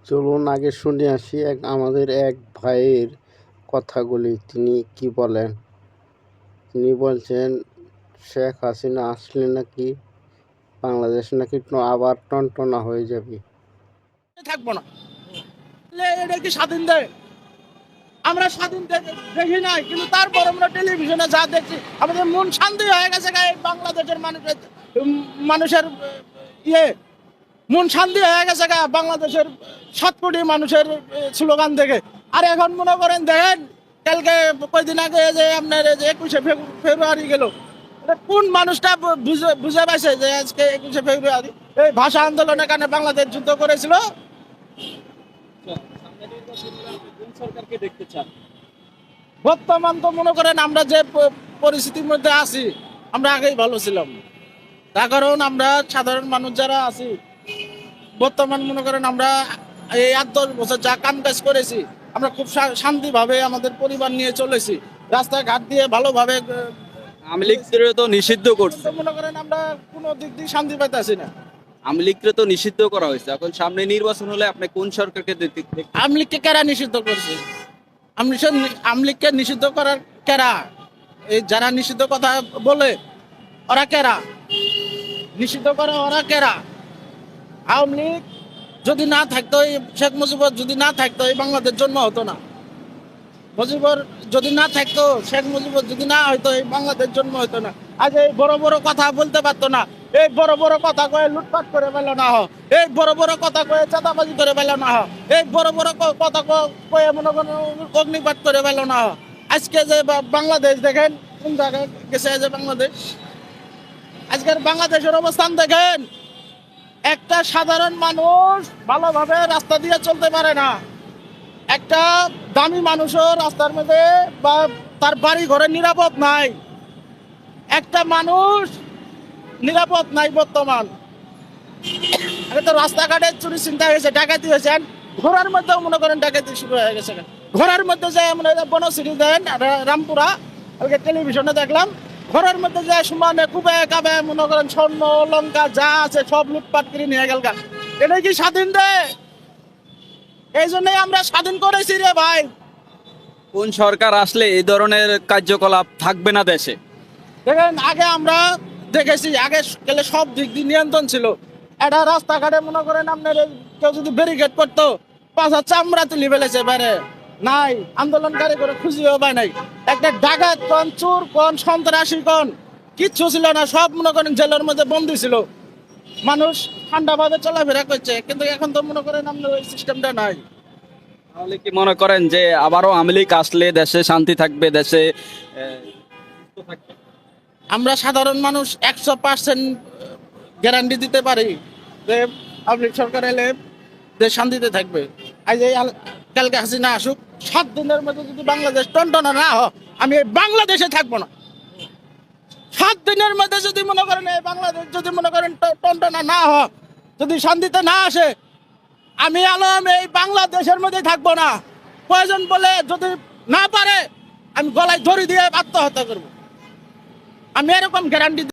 চলুন আগে শুনে আসি আমাদের এক ভাইয়ের কথাগুলি। তিনি কি বলেন? তিনি বলছেন শেখ হাসিনা আসলে নাকি বাংলাদেশ নাকি আবার টনটনা হয়ে যাবে। থাকবো না। এটা কি স্বাধীন দেয়? আমরা স্বাধীন দেখি নাই, কিন্তু তারপর আমরা টেলিভিশনে যা দেখছি আমাদের মন শান্তি হয়ে গেছে। বাংলাদেশের মানুষের ইয়ে মন শান্তি হয়ে গেছে বাংলাদেশের 7 কোটি মানুষের স্লোগান দেখে। আর এখন মনে করেন দেখেন, কালকে কয়েকদিন আগে যে আপনার 21শে ফেব্রুয়ারি গেল, কোন মানুষটা বুঝে পাইছে যে আজকে 21শে ফেব্রুয়ারি এই ভাষা আন্দোলনের কারণে বাংলাদেশ যুদ্ধ করেছিল? বর্তমান তো মনে করেন আমরা যে পরিস্থিতির মধ্যে আছি, আমরা আগেই ভালো ছিলাম। তার কারণ আমরা সাধারণ মানুষ যারা আছি, বর্তমান মনে করেন আমরা এই 8-10 বছর যা কাম কাজ করেছি, আমরা খুব শান্তিভাবে আমাদের পরিবার নিয়ে চলেছি, রাস্তাঘাট দিয়ে ভালোভাবে। আওয়ামী লীগকে তো নিষিদ্ধ করছে, মনে করেন আমরা কোনো দিক দিয়ে শান্তি পাইতেছি না। আওয়ামী লীগকে তো নিষিদ্ধ করা হয়েছে। এখন সামনে নির্বাচন হলে আপনি কোন সরকারকে আওয়ামী লীগকে কারা নিষিদ্ধ করছে? আওয়ামী লীগকে নিষিদ্ধ করার কারা? এই যারা নিষিদ্ধ কথা বলে ওরা কারা? নিষিদ্ধ করে ওরা কারা? আওয়ামী লীগ যদি না থাকতো, শেখ মুজিবুর যদি না থাকতো, এই বাংলাদেশ জন্ম হতো না। মুজিবুর যদি না থাকতো, শেখ মুজিবুর যদি না হইতো, এই বাংলাদেশ জন্ম হতো না। আজ এই বড় বড় কথা বলতে পারতো না। এই বড় বড় কথা কয়ে লুটপাট করে পেল না হয়, এই বড় বড় কথা কয়ে চাঁদাবাজি করে পেল না হয়, এই বড় বড় কথা কয়ে মনে করেন অগ্নিপাত করে পেল না হয়। আজকে যে বাংলাদেশ দেখেন কোন জায়গায় গেছে। যে বাংলাদেশ, আজকের বাংলাদেশের অবস্থান দেখেন, একটা সাধারণ মানুষ ভালোভাবে রাস্তা দিয়ে চলতে পারে না। একটা দামি মানুষও রাস্তার মধ্যে বা তার বাড়ি ঘরে নিরাপদ নাই। একটা মানুষ নিরাপদ নাই বর্তমান। তো রাস্তাঘাটে চুরি চিন্তা হয়েছে, ডাকাতি হয়েছে। ঘোড়ার মধ্যেও মনে করেন ডাকাতি শুরু হয়ে গেছে। ঘোড়ার মধ্যে যায় মনে হয় বনশ্রী দেন রামপুরা, টেলিভিশনে দেখলাম। ঘরের মধ্যে যায় সমানে কুবে কাবে মনে করেন স্বর্ণ লঙ্কা যা আছে সব লুটপাট করে নিয়ে গেল। এটা কি স্বাধীন দেয়? এই জন্যই আমরা স্বাধীন করেছি রে ভাই। কোন সরকার আসলে এই ধরনের কার্যকলাপ থাকবে না দেশে? দেখেন, আগে আমরা দেখেছি, আগে গেলে সব দিক দিয়ে নিয়ন্ত্রণ ছিল। একটা রাস্তাঘাটে মনে করেন আপনার কেউ যদি ব্যারিকেড করতো, 5 চামড়া তুলি ফেলেছে বাইরে নাই, আন্দোলনকারী করে খুঁজিও পায় নাই। একটা ডাকাত কোন, চোর কোন, সন্ত্রাসী কোন, কিচ্ছু ছিল না। সব মনে করেন জেলের মধ্যে বন্দী ছিল। মানুষ ঠান্ডাভাবে চলাফেরা করছে, কিন্তু এখন তো মনে করেন আপনার ওই সিস্টেমটা নাই। তাহলে কি মনে করেন যে আবারও আওয়ামী লীগ আসলে দেশে শান্তি থাকবে, দেশে আমরা সাধারণ মানুষ 100% গ্যারান্টি দিতে পারি যে আওয়ামী লীগ সরকার এলে দেশ শান্তিতে থাকবে। আজ এই কালকে হাসিনা আসুক, 7 দিনের মধ্যে যদি বাংলাদেশ টনটনা না হয়, আমি বাংলাদেশে থাকবো না। 7 দিনের মধ্যে যদি মনে করেন এই বাংলাদেশ যদি মনে করেন টনটনা না হয়, যদি শান্তিতে না আসে, আমি আলম এই বাংলাদেশের মধ্যে থাকবো না। প্রয়োজন বলে যদি না পারে, আমি গলায় দড়ি দিয়ে আত্মহত্যা করবো। আমি এরকম গ্যারান্টি